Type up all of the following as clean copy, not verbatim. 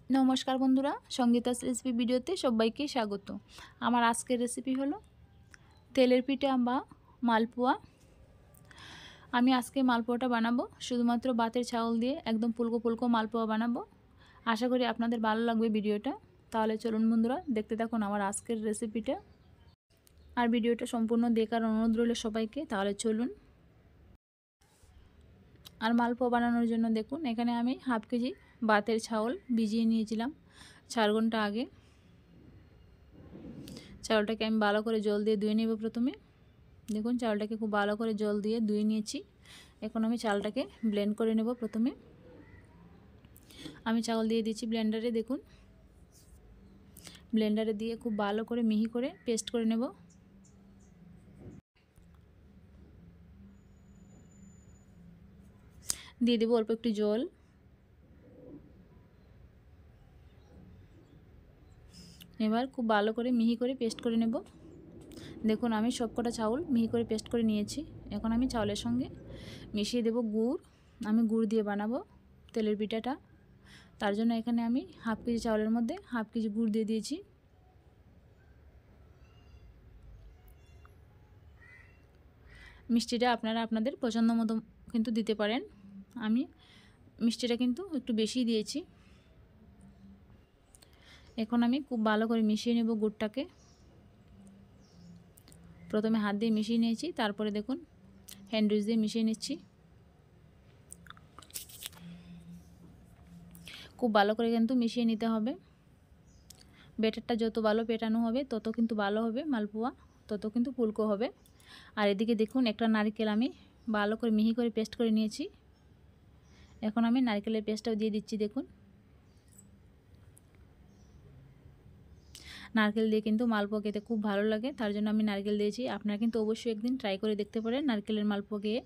নমস্কার বন্ধুরা, সঙ্গীতাস রেসিপি ভিডিওতে সবাইকে স্বাগত। আমার আজকের রেসিপি হলো তেলের পিঠা বা মালপোয়া। আমি আজকে মালপোয়াটা বানাবো শুধুমাত্র ভাতের চাউল দিয়ে, একদম ফুলকো ফুলকো মালপোয়া বানাবো। আশা করি আপনাদের ভালো লাগবে ভিডিওটা। তাহলে চলুন বন্ধুরা, দেখতে থাকুন আমার আজকের রেসিপিটা। আর ভিডিওটা সম্পূর্ণ দেখার অনুরোধ রইল সবাইকে। তাহলে চলুন। আর মালপোয়া বানানোর জন্য দেখুন, এখানে আমি হাফ কেজি ভাতের চাউল ভিজিয়ে নিয়েছিলাম 4 ঘন্টা আগে। চাউলটাকে আমি ভালো করে জল দিয়ে ধুয়ে নেব। প্রথমে দেখুন, চাউলটাকে খুব ভালো করে জল দিয়ে ধুয়ে নিয়েছি। এখন আমি চালটাকে ব্লেন্ড করে নেব। প্রথমে আমি চাউল দিয়ে দিচ্ছি ব্লেন্ডারে। দেখুন, ব্লেন্ডারে দিয়ে খুব ভালো করে মিহি করে পেস্ট করে নেব। দিয়ে দেবো অল্প একটু জল। এবার খুব ভালো করে মিহি করে পেস্ট করে নেব। দেখুন, আমি সবকটা চাউল মিহি করে পেস্ট করে নিয়েছি। এখন আমি চাউলের সঙ্গে মিশিয়ে দেব গুড়। আমি গুড় দিয়ে বানাবো তেলের পিঠাটা। তার জন্য এখানে আমি হাফ কেজি চাউলের মধ্যে হাফ কেজি গুড় দিয়ে দিয়েছি। মিষ্টিটা আপনারা আপনাদের পছন্দ মতো কিন্তু দিতে পারেন। আমি মিষ্টিটা কিন্তু একটু বেশি দিয়েছি। এখন আমি খুব ভালো করে মিশিয়ে নেব গুড়টাকে। প্রথমে হাত দিয়ে মিশিয়ে নিয়েছি, তারপরে দেখুন হ্যান্ড উইচ দিয়ে মিশিয়ে নিচ্ছি। খুব ভালো করে কিন্তু মিশিয়ে নিতে হবে। ব্যাটারটা যত ভালো পেটানো হবে তত কিন্তু ভালো হবে মালপোয়া, তত কিন্তু ফুলকো হবে। আর এদিকে দেখুন, একটা নারকেল আমি ভালো করে মিহি করে পেস্ট করে নিয়েছি। এখন আমি নারকেলের পেস্টটাও দিয়ে দিচ্ছি। দেখুন, নারকেল দিয়ে কিন্তু মালপোয়া খেতে খুব ভালো লাগে, তার জন্য আমি নারকেল দিয়েছি। আপনারা কিন্তু অবশ্যই একদিন ট্রাই করে দেখতে পারেন নারকেলের মালপোয়া খেয়ে।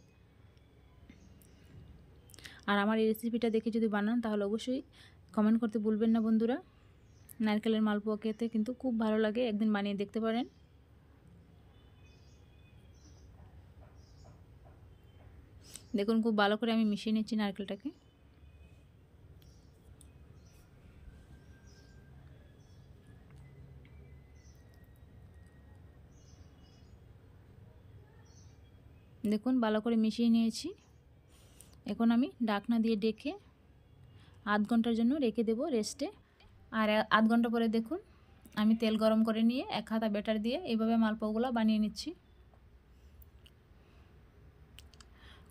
আর আমার এই রেসিপিটা দেখে যদি বানান তাহলে অবশ্যই কমেন্ট করতে ভুলবেন না বন্ধুরা। নারকেলের মালপোয়া খেতে কিন্তু খুব ভালো লাগে, একদিন বানিয়ে দেখতে পারেন। দেখুন, খুব ভালো করে আমি মিশিয়ে নিচ্ছি নারকেলটাকে। দেখুন, ভালো করে মিশিয়ে নিয়েছি। এখন আমি ঢাকনা দিয়ে ডেকে আধ ঘন্টার জন্য রেখে দেব রেস্টে। আর আধ ঘন্টা পরে দেখুন, আমি তেল গরম করে নিয়ে এক হাতা ব্যাটার দিয়ে এইভাবে মালপোয়াগুলো বানিয়ে নিচ্ছি।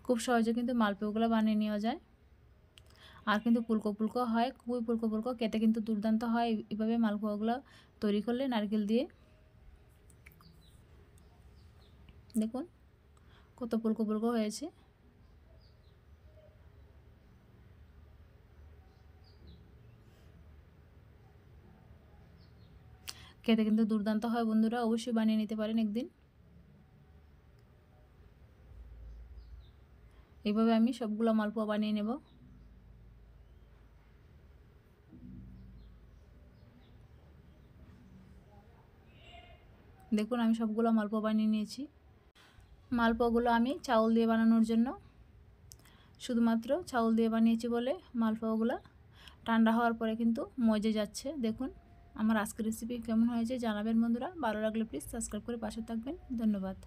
খুব সহজে কিন্তু মালপোয়াগুলো বানিয়ে নেওয়া যায়। আর কিন্তু ফুলকো ফুলকো হয়, খুবই ফুলকো ফুলকো, খেতে কিন্তু দুর্দান্ত হয় এইভাবে মালপোয়াগুলো তৈরি করলে নারকেল দিয়ে। দেখুন কত ফুলকো ফুলকো হয়েছে। খেতে কিন্তু দুর্দান্ত হয় বন্ধুরা, অবশ্যই বানিয়ে নিতে পারেন একদিন। এইভাবে আমি সবগুলো মালপোয়া বানিয়ে নেব। দেখুন, আমি সবগুলো মালপোয়া বানিয়ে নিয়েছি। মালপোয়াগুলো আমি চাউল দিয়ে বানানোর জন্য শুধুমাত্র চাউল দিয়ে বানিয়েছি বলে মালপোয়াগুলো ঠান্ডা হওয়ার পরে কিন্তু মজে যাচ্ছে। দেখুন, আমার আজকের রেসিপি কেমন হয়েছে জানাবেন বন্ধুরা। ভালো লাগলে প্লিজ সাবস্ক্রাইব করে পাশে থাকবেন। ধন্যবাদ।